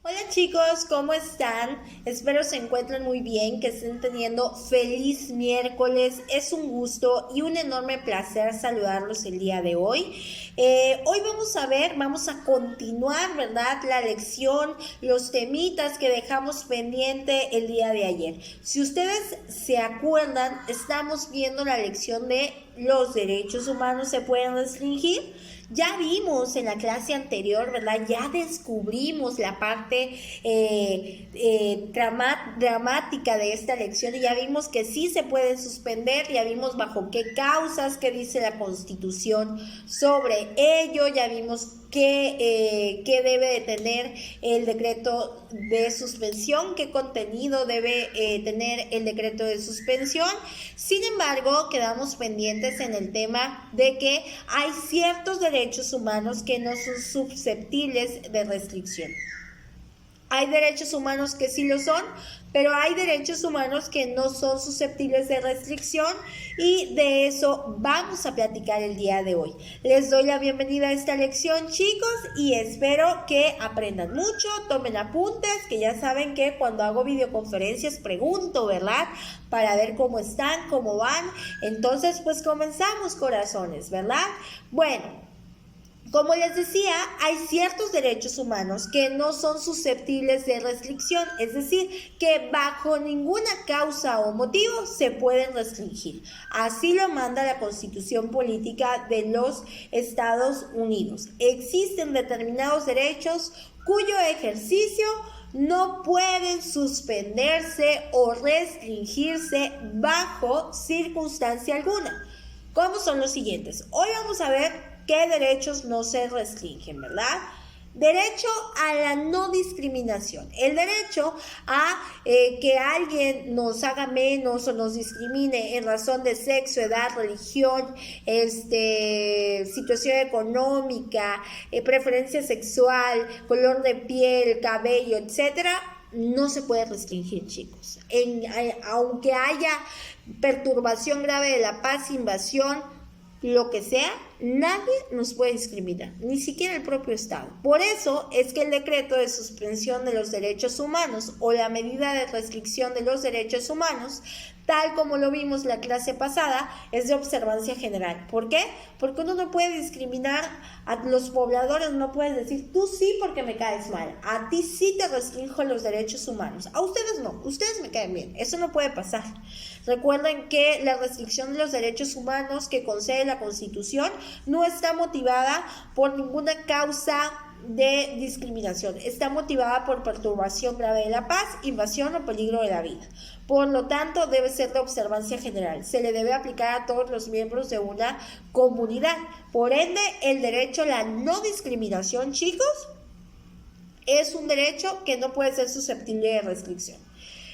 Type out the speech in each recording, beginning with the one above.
Hola chicos, ¿cómo están? Espero se encuentren muy bien, que estén teniendo feliz miércoles. Es un gusto y un enorme placer saludarlos el día de hoy. Hoy vamos a continuar, ¿verdad? La lección, los temitas que dejamos pendiente el día de ayer. Si ustedes se acuerdan, estamos viendo la lección de los derechos humanos se pueden restringir. Ya vimos en la clase anterior, ¿verdad? Ya descubrimos la parte dramática de esta lección y ya vimos que sí se pueden suspender, ya vimos bajo qué causas, qué dice la Constitución sobre ello, ya vimos qué debe de tener el decreto de suspensión, qué contenido debe tener el decreto de suspensión. Sin embargo, quedamos pendientes en el tema de que hay ciertos derechos humanos que no son susceptibles de restricción. Hay derechos humanos que sí lo son, pero hay derechos humanos que no son susceptibles de restricción y de eso vamos a platicar el día de hoy. Les doy la bienvenida a esta lección, chicos, y espero que aprendan mucho, tomen apuntes, que ya saben que cuando hago videoconferencias pregunto, ¿verdad? Para ver cómo están, cómo van. Entonces, pues comenzamos, corazones, ¿verdad? Bueno. Como les decía, hay ciertos derechos humanos que no son susceptibles de restricción, es decir, que bajo ninguna causa o motivo se pueden restringir. Así lo manda la Constitución Política de los Estados Unidos. Existen determinados derechos cuyo ejercicio no pueden suspenderse o restringirse bajo circunstancia alguna. ¿Cómo son los siguientes? Hoy vamos a ver qué derechos no se restringen, ¿verdad? Derecho a la no discriminación. El derecho a que alguien nos haga menos o nos discrimine en razón de sexo, edad, religión, situación económica, preferencia sexual, color de piel, cabello, etcétera, no se puede restringir, chicos. Aunque haya perturbación grave de la paz, invasión, lo que sea, nadie nos puede discriminar, ni siquiera el propio Estado. Por eso es que el decreto de suspensión de los derechos humanos o la medida de restricción de los derechos humanos, tal como lo vimos la clase pasada, es de observancia general. ¿Por qué? Porque uno no puede discriminar a los pobladores, no puedes decir, tú sí porque me caes mal, a ti sí te restringo los derechos humanos, a ustedes no, ustedes me caen bien, eso no puede pasar. Recuerden que la restricción de los derechos humanos que concede la Constitución no está motivada por ninguna causa de discriminación, está motivada por perturbación grave de la paz, invasión o peligro de la vida. Por lo tanto, debe ser de observancia general. Se le debe aplicar a todos los miembros de una comunidad. Por ende, el derecho a la no discriminación, chicos, es un derecho que no puede ser susceptible de restricción.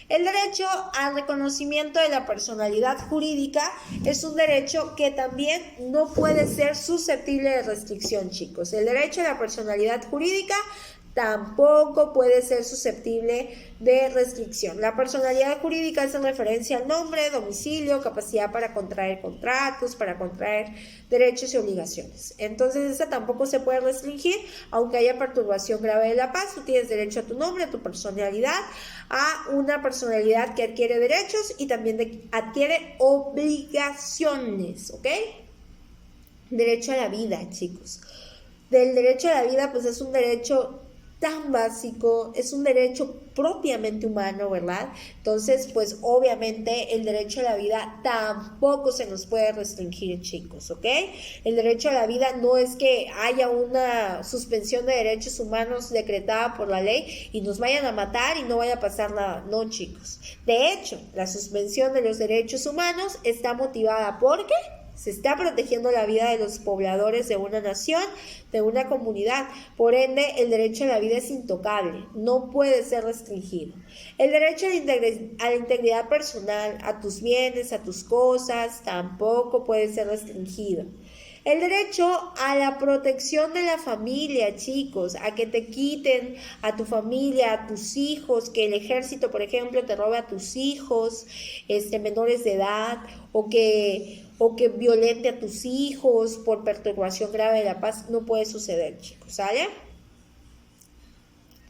El derecho al reconocimiento de la personalidad jurídica es un derecho que también no puede ser susceptible de restricción, chicos. El derecho a la personalidad jurídica tampoco puede ser susceptible de restricción. La personalidad jurídica es en referencia al nombre, domicilio, capacidad para contraer contratos, para contraer derechos y obligaciones. Entonces, esa tampoco se puede restringir, aunque haya perturbación grave de la paz. Tú tienes derecho a tu nombre, a tu personalidad, a una personalidad que adquiere derechos y también adquiere obligaciones, ¿ok? Derecho a la vida, chicos. Del derecho a la vida, pues es un derecho tan básico, es un derecho propiamente humano, ¿verdad? Entonces, pues obviamente el derecho a la vida tampoco se nos puede restringir, chicos, ¿ok? El derecho a la vida no es que haya una suspensión de derechos humanos decretada por la ley y nos vayan a matar y no vaya a pasar nada, no, chicos. De hecho, la suspensión de los derechos humanos está motivada ¿por qué? Se está protegiendo la vida de los pobladores de una nación, de una comunidad. Por ende, el derecho a la vida es intocable, no puede ser restringido. El derecho a la integridad personal, a tus bienes, a tus cosas, tampoco puede ser restringido. El derecho a la protección de la familia, chicos, a que te quiten a tu familia, a tus hijos, que el ejército, por ejemplo, te robe a tus hijos, menores de edad, o que violente a tus hijos por perturbación grave de la paz, no puede suceder, chicos, ¿sale?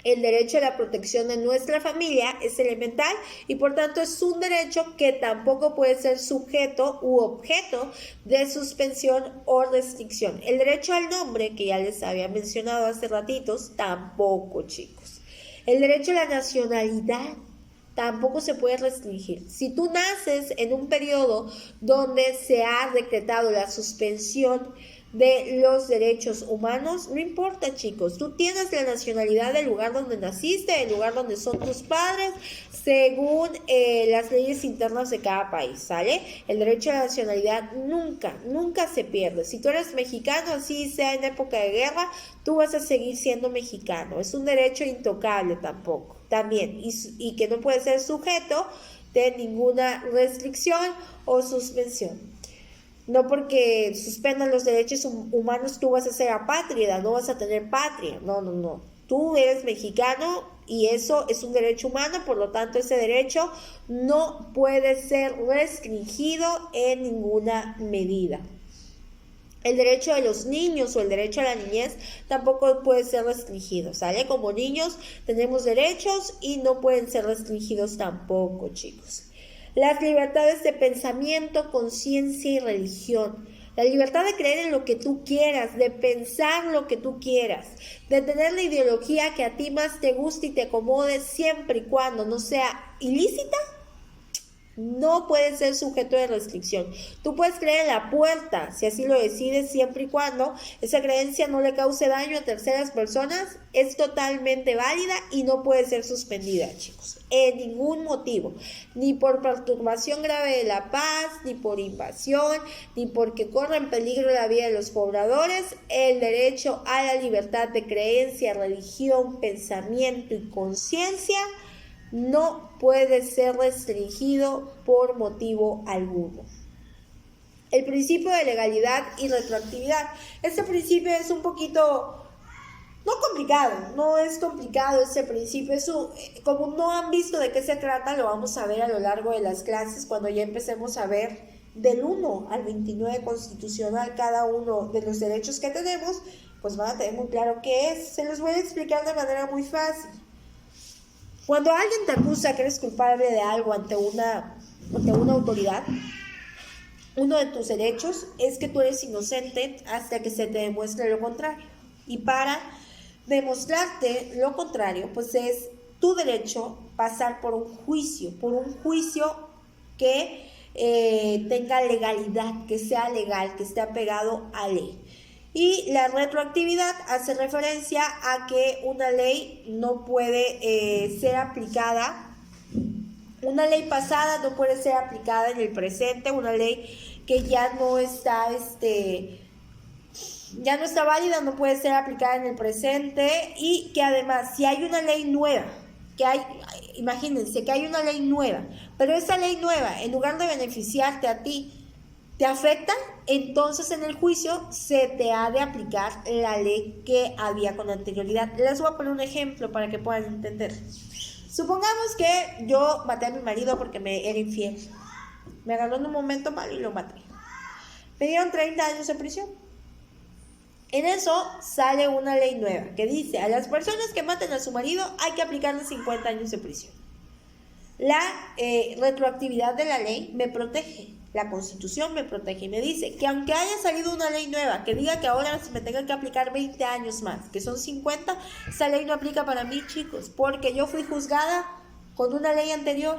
El derecho a la protección de nuestra familia es elemental y por tanto es un derecho que tampoco puede ser sujeto u objeto de suspensión o restricción. El derecho al nombre, que ya les había mencionado hace ratitos, tampoco, chicos. El derecho a la nacionalidad tampoco se puede restringir. Si tú naces en un periodo donde se ha decretado la suspensión de los derechos humanos, no importa, chicos, tú tienes la nacionalidad del lugar donde naciste, del lugar donde son tus padres, según las leyes internas de cada país, ¿sale? El derecho a la nacionalidad nunca se pierde. Si tú eres mexicano, así sea en época de guerra, tú vas a seguir siendo mexicano. Es un derecho intocable también, y que no puede ser sujeto de ninguna restricción o suspensión. No porque suspendan los derechos humanos tú vas a ser apátrida, no vas a tener patria. No. Tú eres mexicano y eso es un derecho humano, por lo tanto ese derecho no puede ser restringido en ninguna medida. El derecho de los niños o el derecho a la niñez tampoco puede ser restringido, ¿sale? Como niños tenemos derechos y no pueden ser restringidos tampoco, chicos. Las libertades de pensamiento, conciencia y religión. La libertad de creer en lo que tú quieras, de pensar lo que tú quieras, de tener la ideología que a ti más te guste y te acomode siempre y cuando no sea ilícita, no puede ser sujeto de restricción. Tú puedes creer en la puerta, si así lo decides, siempre y cuando esa creencia no le cause daño a terceras personas, es totalmente válida y no puede ser suspendida, chicos, en ningún motivo, ni por perturbación grave de la paz, ni por invasión, ni porque corra en peligro la vida de los pobladores. El derecho a la libertad de creencia, religión, pensamiento y conciencia no puede ser restringido por motivo alguno. El principio de legalidad y retroactividad. Este principio es un poquito, no complicado, no es complicado este principio. Como no han visto de qué se trata, lo vamos a ver a lo largo de las clases cuando ya empecemos a ver del 1 al 29 constitucional cada uno de los derechos que tenemos, pues van a tener muy claro qué es. Se los voy a explicar de manera muy fácil. Cuando alguien te acusa que eres culpable de algo ante una autoridad, uno de tus derechos es que tú eres inocente hasta que se te demuestre lo contrario. Y para demostrarte lo contrario, pues es tu derecho pasar por un juicio que tenga legalidad, que sea legal, que esté apegado a ley. Y la retroactividad hace referencia a que una ley no puede ser aplicada, una ley pasada no puede ser aplicada en el presente, una ley que ya no está válida no puede ser aplicada en el presente, y que además si hay una ley nueva, imagínense que hay una ley nueva, pero esa ley nueva en lugar de beneficiarte a ti, te afecta, entonces en el juicio se te ha de aplicar la ley que había con anterioridad. Les voy a poner un ejemplo para que puedan entender. Supongamos que yo maté a mi marido porque me era infiel. Me agarró en un momento malo y lo maté. Me dieron 30 años de prisión. En eso sale una ley nueva que dice: a las personas que maten a su marido hay que aplicarles 50 años de prisión. La retroactividad de la ley me protege. La Constitución me protege y me dice que aunque haya salido una ley nueva que diga que ahora se me tengan que aplicar 20 años más, que son 50, esa ley no aplica para mí, chicos, porque yo fui juzgada con una ley anterior.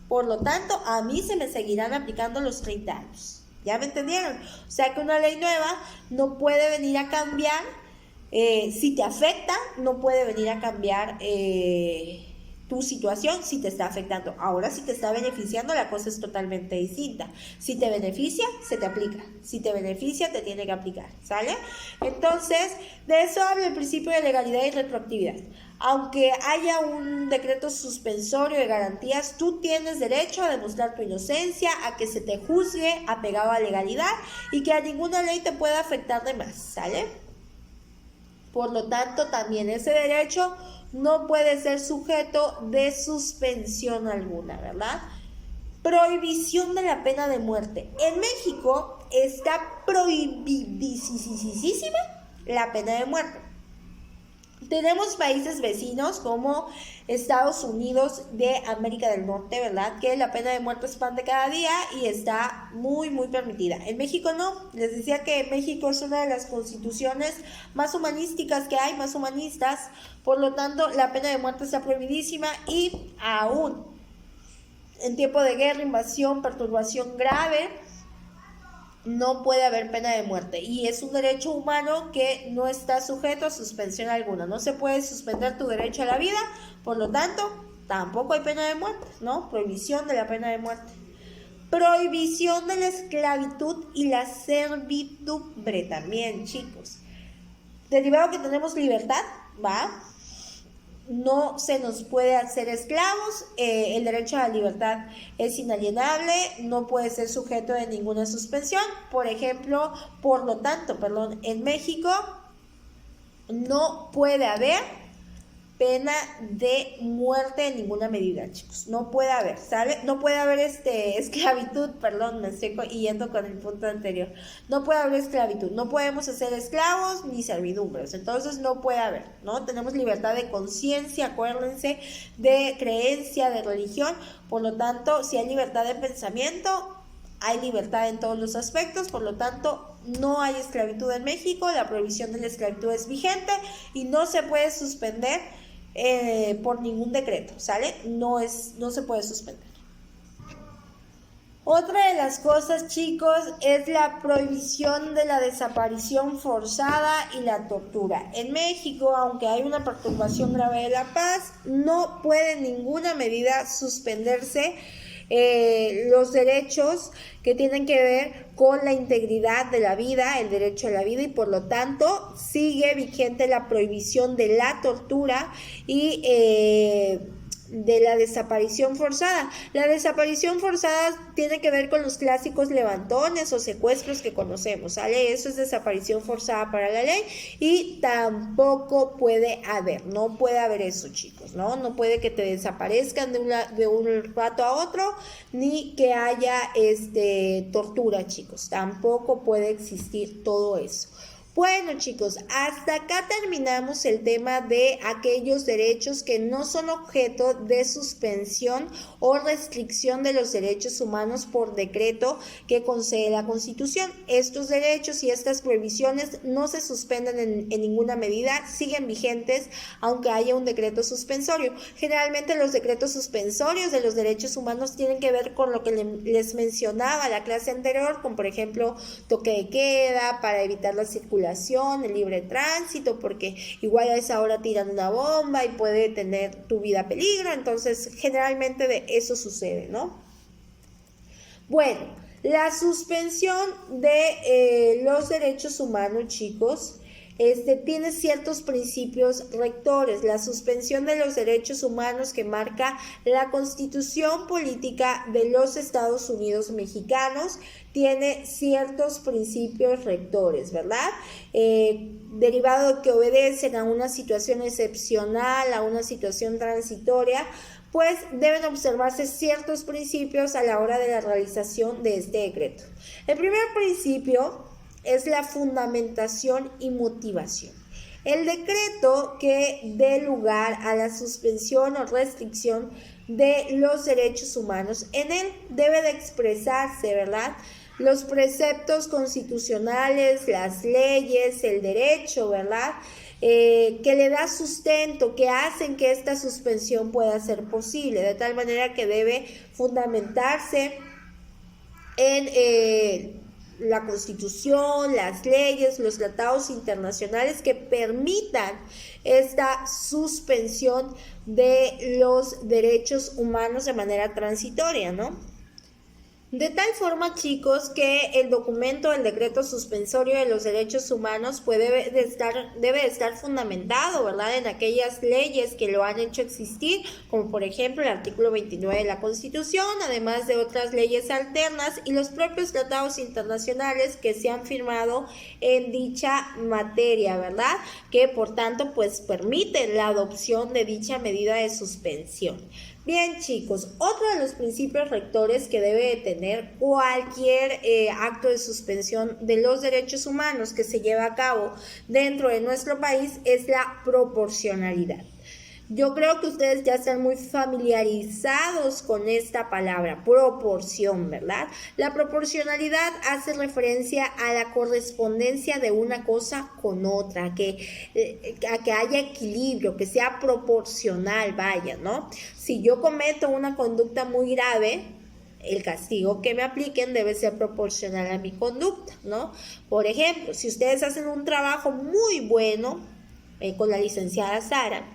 Por lo tanto, a mí se me seguirán aplicando los 30 años. ¿Ya me entendieron? O sea que una ley nueva no puede venir a cambiar, si te afecta, no puede venir a cambiar tu situación si te está afectando. Ahora, si te está beneficiando, la cosa es totalmente distinta. Si te beneficia, se te aplica. Si te beneficia, te tiene que aplicar, ¿sale? Entonces, de eso habla el principio de legalidad y retroactividad. Aunque haya un decreto suspensorio de garantías, tú tienes derecho a demostrar tu inocencia, a que se te juzgue apegado a legalidad y que a ninguna ley te pueda afectar de más, ¿sale? Por lo tanto, también ese derecho no puede ser sujeto de suspensión alguna, ¿verdad? Prohibición de la pena de muerte. En México está prohibidísima la pena de muerte. Tenemos países vecinos como Estados Unidos de América del Norte, ¿verdad? Que la pena de muerte expande cada día y está muy, muy permitida. En México no. Les decía que México es una de las constituciones más humanísticas que hay, más humanistas. Por lo tanto, la pena de muerte está prohibidísima y aún en tiempo de guerra, invasión, perturbación grave, no puede haber pena de muerte y es un derecho humano que no está sujeto a suspensión alguna. No se puede suspender tu derecho a la vida, por lo tanto, tampoco hay pena de muerte, ¿no? Prohibición de la pena de muerte. Prohibición de la esclavitud y la servidumbre también, chicos. Derivado que tenemos libertad, ¿va? No se nos puede hacer esclavos, el derecho a la libertad es inalienable, no puede ser sujeto de ninguna suspensión. Por ejemplo, por lo tanto, en México no puede haber pena de muerte en ninguna medida, chicos. No puede haber, ¿sale? No puede haber esclavitud, me estoy yendo con el punto anterior. No puede haber esclavitud, no podemos hacer esclavos ni servidumbres, entonces no puede haber, ¿no? Tenemos libertad de conciencia, acuérdense, de creencia, de religión, por lo tanto, si hay libertad de pensamiento, hay libertad en todos los aspectos, por lo tanto, no hay esclavitud en México, la prohibición de la esclavitud es vigente y no se puede suspender por ningún decreto, ¿sale? No se puede suspender. Otra de las cosas, chicos, es la prohibición de la desaparición forzada y la tortura. En México, aunque hay una perturbación grave de la paz, no puede en ninguna medida suspenderse los derechos que tienen que ver con la integridad de la vida, el derecho a la vida, y por lo tanto sigue vigente la prohibición de la tortura y de la desaparición forzada. La desaparición forzada tiene que ver con los clásicos levantones o secuestros que conocemos, ¿sale? Eso es desaparición forzada para la ley y tampoco no puede haber eso, chicos, ¿no? No puede que te desaparezcan de un rato a otro, ni que haya tortura, chicos. Tampoco puede existir todo eso. Bueno, chicos, hasta acá terminamos el tema de aquellos derechos que no son objeto de suspensión o restricción de los derechos humanos por decreto que concede la Constitución. Estos derechos y estas prohibiciones no se suspenden en ninguna medida, siguen vigentes aunque haya un decreto suspensorio. Generalmente los decretos suspensorios de los derechos humanos tienen que ver con lo que les mencionaba la clase anterior, como por ejemplo toque de queda para evitar la circulación, el libre tránsito, porque igual a esa hora tiran una bomba y puede tener tu vida a peligro, entonces generalmente de eso sucede, ¿no? Bueno, la suspensión de los derechos humanos, chicos, tiene ciertos principios rectores. La suspensión de los derechos humanos que marca la Constitución Política de los Estados Unidos Mexicanos tiene ciertos principios rectores, ¿verdad? Derivado de que obedecen a una situación excepcional, a una situación transitoria, pues deben observarse ciertos principios a la hora de la realización de este decreto. El primer principio es la fundamentación y motivación. El decreto que dé lugar a la suspensión o restricción de los derechos humanos, en él debe de expresarse, ¿verdad?, los preceptos constitucionales, las leyes, el derecho, ¿verdad?, que le da sustento, que hacen que esta suspensión pueda ser posible, de tal manera que debe fundamentarse en la Constitución, las leyes, los tratados internacionales que permitan esta suspensión de los derechos humanos de manera transitoria, ¿no? De tal forma, chicos, que el documento, el decreto suspensorio de los derechos humanos pues debe de estar fundamentado, ¿verdad?, en aquellas leyes que lo han hecho existir, como por ejemplo el artículo 29 de la Constitución, además de otras leyes alternas y los propios tratados internacionales que se han firmado en dicha materia, ¿verdad?, que por tanto pues permiten la adopción de dicha medida de suspensión. Bien, chicos, otro de los principios rectores que debe de tener cualquier acto de suspensión de los derechos humanos que se lleva a cabo dentro de nuestro país es la proporcionalidad. Yo creo que ustedes ya están muy familiarizados con esta palabra, proporción, ¿verdad? La proporcionalidad hace referencia a la correspondencia de una cosa con otra, a que haya equilibrio, que sea proporcional, vaya, ¿no? Si yo cometo una conducta muy grave, el castigo que me apliquen debe ser proporcional a mi conducta, ¿no? Por ejemplo, si ustedes hacen un trabajo muy bueno, con la licenciada Sara,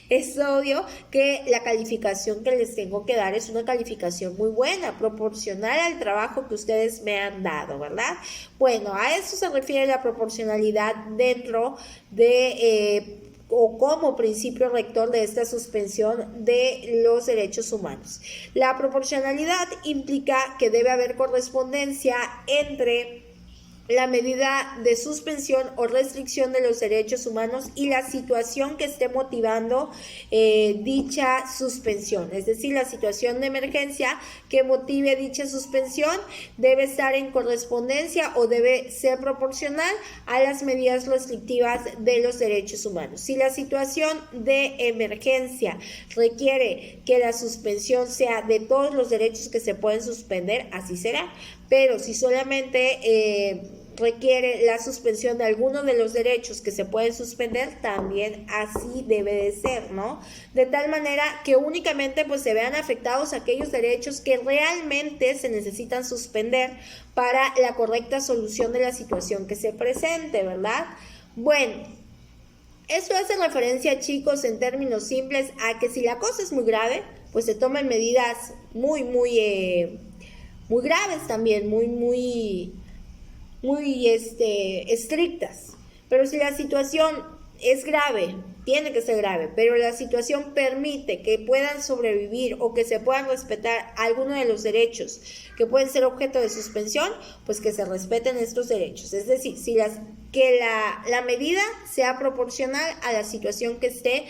es obvio que la calificación que les tengo que dar es una calificación muy buena, proporcional al trabajo que ustedes me han dado, ¿verdad? Bueno, a eso se refiere la proporcionalidad dentro de o como principio rector de esta suspensión de los derechos humanos. La proporcionalidad implica que debe haber correspondencia entre la medida de suspensión o restricción de los derechos humanos y la situación que esté motivando dicha suspensión. Es decir, la situación de emergencia que motive dicha suspensión debe estar en correspondencia o debe ser proporcional a las medidas restrictivas de los derechos humanos. Si la situación de emergencia requiere que la suspensión sea de todos los derechos que se pueden suspender, así será. Pero si solamente requiere la suspensión de alguno de los derechos que se pueden suspender, también así debe de ser, ¿no? De tal manera que únicamente pues se vean afectados aquellos derechos que realmente se necesitan suspender para la correcta solución de la situación que se presente, ¿verdad? Bueno, eso hace referencia, chicos, en términos simples, a que si la cosa es muy grave, pues se tomen medidas muy graves también, muy estrictas. Pero si la situación es grave, tiene que ser grave, pero la situación permite que puedan sobrevivir o que se puedan respetar algunos de los derechos que pueden ser objeto de suspensión, pues que se respeten estos derechos. Es decir, que la medida sea proporcional a la situación que esté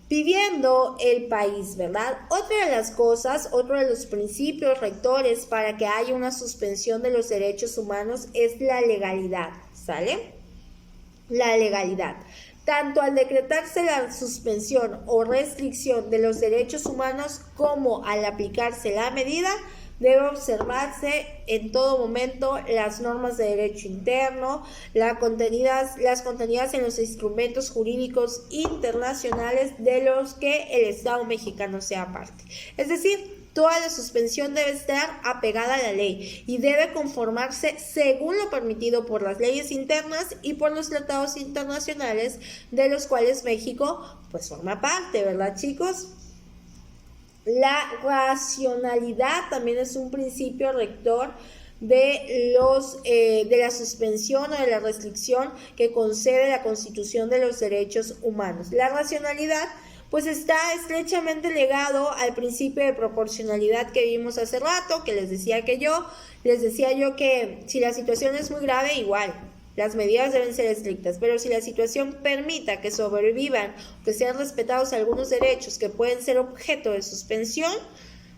viviendo el país, ¿verdad? Otra de las cosas, otro de los principios rectores para que haya una suspensión de los derechos humanos es la legalidad, ¿sale? La legalidad. Tanto al decretarse la suspensión o restricción de los derechos humanos como al aplicarse la medida, debe observarse en todo momento las normas de derecho interno, las contenidas en los instrumentos jurídicos internacionales de los que el Estado mexicano sea parte. Es decir, toda la suspensión debe estar apegada a la ley y debe conformarse según lo permitido por las leyes internas y por los tratados internacionales de los cuales México pues forma parte, ¿verdad, chicos? La racionalidad también es un principio rector de la suspensión o de la restricción que concede la Constitución de los Derechos Humanos. La racionalidad pues está estrechamente ligado al principio de proporcionalidad que vimos hace rato, que les decía yo que si la situación es muy grave, igual las medidas deben ser estrictas, pero si la situación permita que sobrevivan, que sean respetados algunos derechos que pueden ser objeto de suspensión,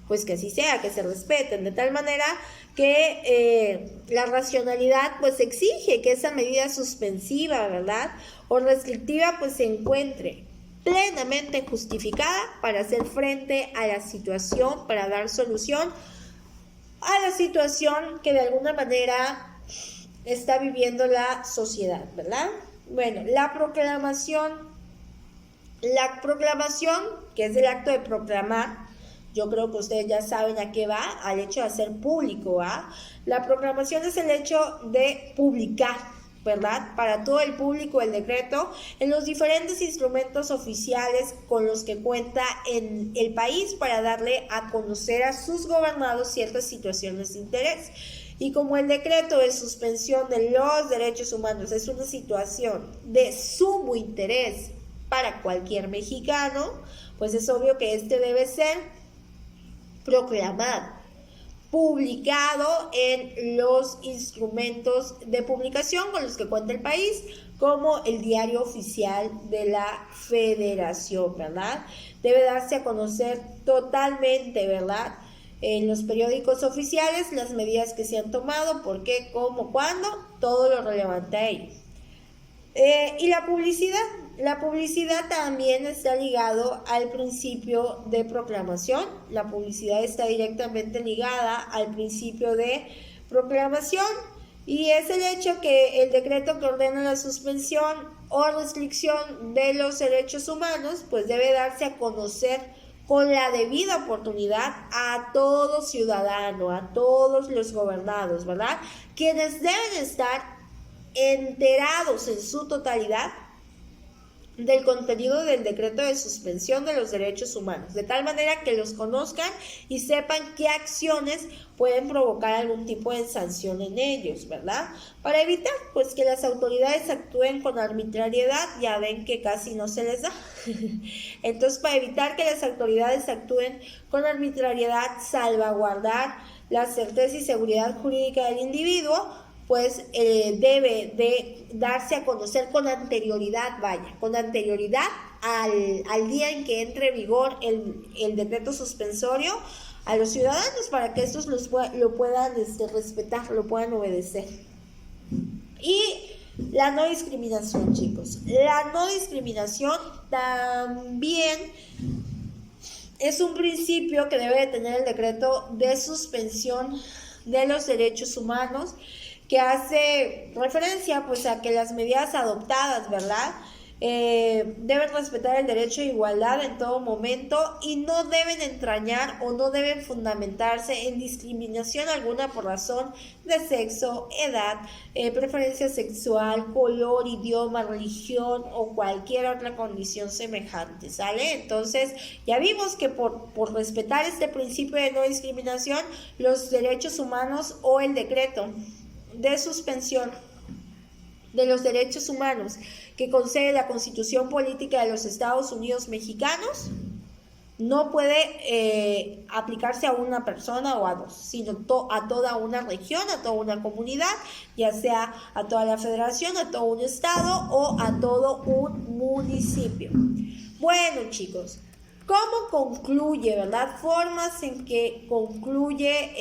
pues que así sea, que se respeten, de tal manera que la racionalidad pues exige que esa medida suspensiva, ¿verdad?, o restrictiva pues se encuentre plenamente justificada para hacer frente a la situación, para dar solución a la situación que de alguna manera está viviendo la sociedad, ¿verdad? Bueno, la proclamación, que es el acto de proclamar, yo creo que ustedes ya saben a qué va, al hecho de hacer público, ¿va? La proclamación es el hecho de publicar, ¿verdad?, para todo el público el decreto en los diferentes instrumentos oficiales con los que cuenta en el país para darle a conocer a sus gobernados ciertas situaciones de interés. Y como el decreto de suspensión de los derechos humanos es una situación de sumo interés para cualquier mexicano, pues es obvio que este debe ser proclamado. publicado en los instrumentos de publicación con los que cuenta el país, como el Diario Oficial de la Federación, ¿verdad? Debe darse a conocer totalmente, ¿verdad?, en los periódicos oficiales las medidas que se han tomado, por qué, cómo, cuándo, todo lo relevante a ello. Y la publicidad también está ligado al principio de proclamación. La publicidad está directamente ligada al principio de proclamación, y es el hecho que el decreto que ordena la suspensión o restricción de los derechos humanos pues debe darse a conocer con la debida oportunidad a todo ciudadano, a todos los gobernados, ¿verdad?, quienes deben estar enterados en su totalidad del contenido del decreto de suspensión de los derechos humanos, de tal manera que los conozcan y sepan qué acciones pueden provocar algún tipo de sanción en ellos, ¿verdad? Para evitar pues que las autoridades actúen con arbitrariedad, ya ven que casi no se les da. Entonces, para evitar que las autoridades actúen con arbitrariedad, salvaguardar la certeza y seguridad jurídica del individuo, pues debe de darse a conocer con anterioridad, al día en que entre en vigor el decreto suspensorio a los ciudadanos, para que estos lo puedan respetar, lo puedan obedecer. Y la no discriminación, chicos. La no discriminación también es un principio que debe de tener el decreto de suspensión de los derechos humanos, que hace referencia pues a que las medidas adoptadas, ¿verdad?, deben respetar el derecho a igualdad en todo momento y no deben entrañar o no deben fundamentarse en discriminación alguna por razón de sexo, edad, preferencia sexual, color, idioma, religión o cualquier otra condición semejante, ¿sale? Entonces, ya vimos que por respetar este principio de no discriminación, los derechos humanos o el decreto de suspensión de los derechos humanos que concede la Constitución Política de los Estados Unidos Mexicanos no puede aplicarse a una persona o a dos, sino a toda una región, a toda una comunidad, ya sea a toda la federación, a todo un estado o a todo un municipio. Bueno, chicos, ¿cómo concluye, verdad? Formas en que concluye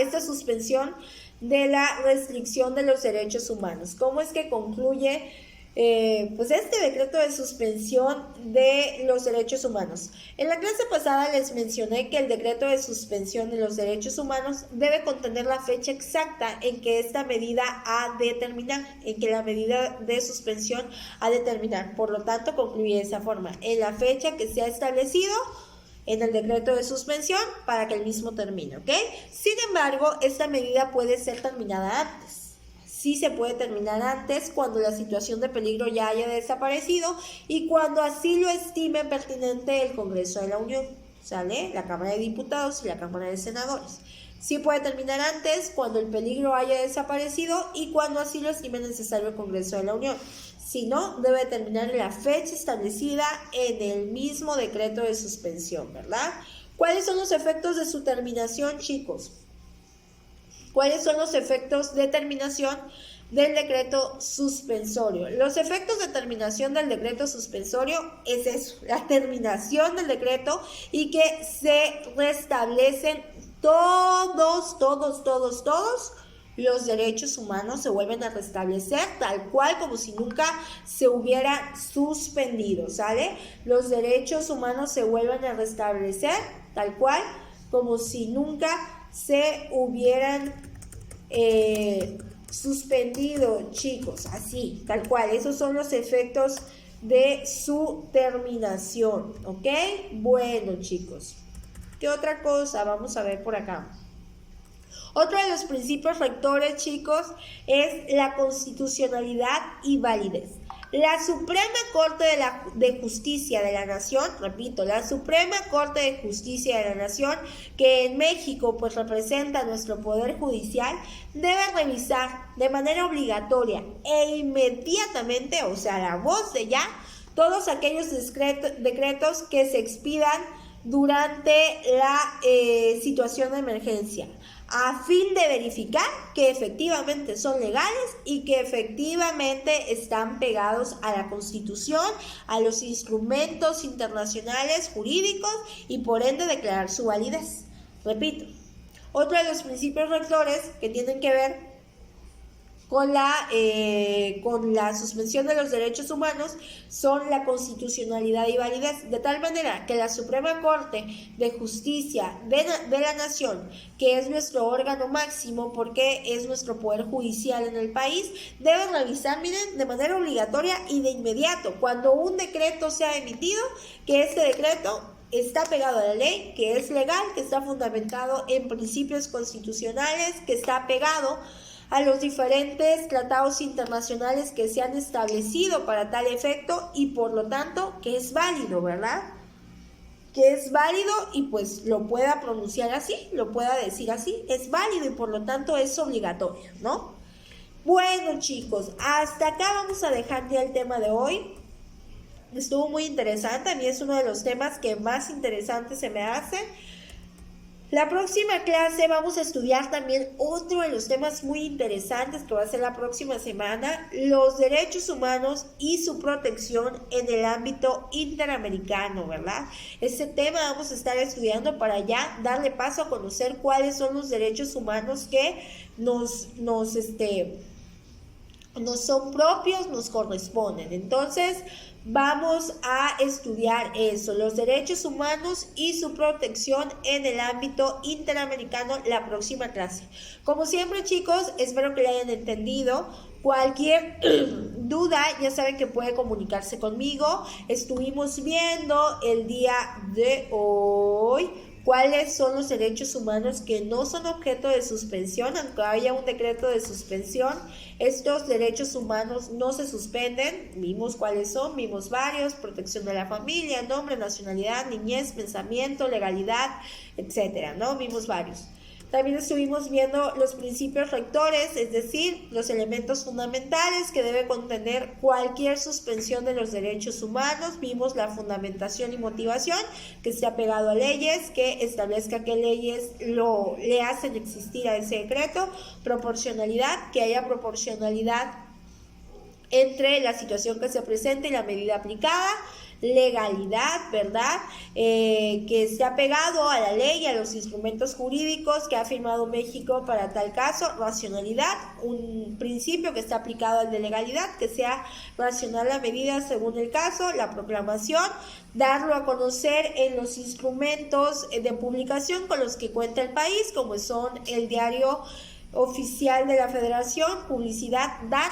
esta suspensión de la restricción de los derechos humanos. ¿Cómo es que concluye pues este decreto de suspensión de los derechos humanos? En la clase pasada les mencioné que el decreto de suspensión de los derechos humanos debe contener la fecha exacta en que esta medida ha de terminar, en que la medida de suspensión ha de terminar. Por lo tanto, concluye de esa forma, en la fecha que se ha establecido en el decreto de suspensión para que el mismo termine, ¿ok? Sin embargo, esta medida puede ser terminada antes. Sí se puede terminar antes cuando la situación de peligro ya haya desaparecido y cuando así lo estime pertinente el Congreso de la Unión, ¿sale? La Cámara de Diputados y la Cámara de Senadores. Sí puede terminar antes cuando el peligro haya desaparecido y cuando así lo estime necesario el Congreso de la Unión. Si no, debe terminar en la fecha establecida en el mismo decreto de suspensión, ¿verdad? ¿Cuáles son los efectos de su terminación, chicos? ¿Cuáles son los efectos de terminación del decreto suspensorio? Los efectos de terminación del decreto suspensorio es eso, la terminación del decreto y que se restablecen todos los derechos humanos, se vuelven a restablecer tal cual como si nunca se hubiera suspendido, ¿sale? Los derechos humanos se vuelven a restablecer tal cual como si nunca se hubieran suspendido, chicos, así, tal cual. Esos son los efectos de su terminación, ¿ok? Bueno, chicos, ¿qué otra cosa vamos a ver por acá? Otro de los principios rectores, chicos, es la constitucionalidad y validez. La Suprema Corte de Justicia de la Nación, repito, la Suprema Corte de Justicia de la Nación, que en México pues representa nuestro Poder Judicial, debe revisar de manera obligatoria e inmediatamente, o sea, la voz de ya, todos aquellos decretos que se expidan durante la situación de emergencia, a fin de verificar que efectivamente son legales y que efectivamente están pegados a la Constitución, a los instrumentos internacionales jurídicos y por ende declarar su validez. Repito, otro de los principios rectores que tienen que ver con la suspensión de los derechos humanos son la constitucionalidad y validez, de tal manera que la Suprema Corte de Justicia de la Nación, que es nuestro órgano máximo porque es nuestro poder judicial en el país, debe revisar, miren, de manera obligatoria y de inmediato, cuando un decreto sea emitido, que este decreto está pegado a la ley, que es legal, que está fundamentado en principios constitucionales, que está pegado a los diferentes tratados internacionales que se han establecido para tal efecto y por lo tanto que es válido, ¿verdad? Que es válido y pues lo pueda pronunciar así, lo pueda decir así, es válido y por lo tanto es obligatorio, ¿no? Bueno, chicos, hasta acá vamos a dejar ya el tema de hoy. Estuvo muy interesante, a mí es uno de los temas que más interesante se me hace. La próxima clase vamos a estudiar también otro de los temas muy interesantes que va a ser la próxima semana, los derechos humanos y su protección en el ámbito interamericano, ¿verdad? Ese tema vamos a estar estudiando para ya darle paso a conocer cuáles son los derechos humanos que nos son propios, nos corresponden. Entonces, vamos a estudiar eso, los derechos humanos y su protección en el ámbito interamericano la próxima clase. Como siempre, chicos, espero que lo hayan entendido. Cualquier duda, ya saben que puede comunicarse conmigo. Estuvimos viendo el día de hoy cuáles son los derechos humanos que no son objeto de suspensión, aunque haya un decreto de suspensión. Estos derechos humanos no se suspenden, vimos cuáles son, vimos varios: protección de la familia, nombre, nacionalidad, niñez, pensamiento, legalidad, etcétera, ¿no? Vimos varios. También estuvimos viendo los principios rectores, es decir, los elementos fundamentales que debe contener cualquier suspensión de los derechos humanos. Vimos la fundamentación y motivación, que esté apegado a leyes, que establezca qué leyes le hacen existir a ese decreto. Proporcionalidad, que haya proporcionalidad entre la situación que se presenta y la medida aplicada. Legalidad, ¿verdad? Que esté apegado a la ley y a los instrumentos jurídicos que ha firmado México para tal caso. Racionalidad, un principio que está aplicado al de legalidad, que sea racional la medida según el caso. La proclamación, darlo a conocer en los instrumentos de publicación con los que cuenta el país, como son el diario oficial de la Federación. Publicidad, dar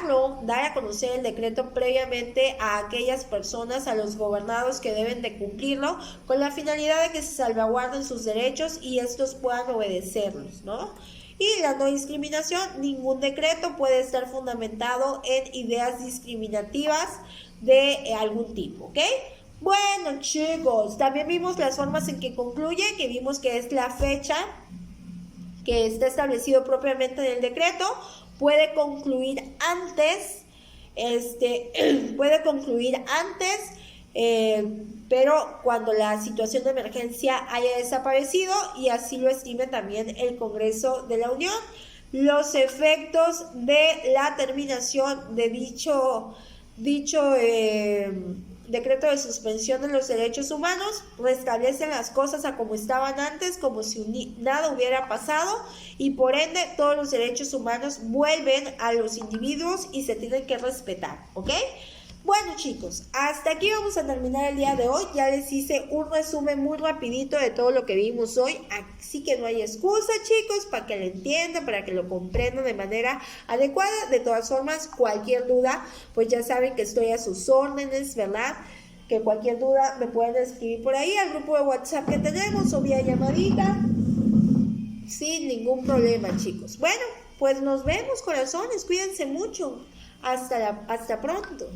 a conocer el decreto previamente a aquellas personas, a los gobernados que deben de cumplirlo, con la finalidad de que se salvaguarden sus derechos y estos puedan obedecerlos, ¿no? Y la no discriminación, ningún decreto puede estar fundamentado en ideas discriminativas de algún tipo, ¿ok? Bueno, chicos, también vimos las formas en que concluye, que vimos que es la fecha que está establecido propiamente en el decreto. Puede concluir antes, pero cuando la situación de emergencia haya desaparecido y así lo estime también el Congreso de la Unión. Los efectos de la terminación de dicho decreto de suspensión de los derechos humanos restablecen las cosas a como estaban antes, como si nada hubiera pasado, y por ende todos los derechos humanos vuelven a los individuos y se tienen que respetar, ¿ok? Bueno, chicos, hasta aquí vamos a terminar el día de hoy. Ya les hice un resumen muy rapidito de todo lo que vimos hoy, así que no hay excusa, chicos, para que lo entiendan, para que lo comprendan de manera adecuada. De todas formas, cualquier duda, pues ya saben que estoy a sus órdenes, ¿verdad? Que cualquier duda me pueden escribir por ahí al grupo de WhatsApp que tenemos o vía llamadita, sin ningún problema, chicos. Bueno, pues nos vemos, corazones, cuídense mucho. Hasta pronto.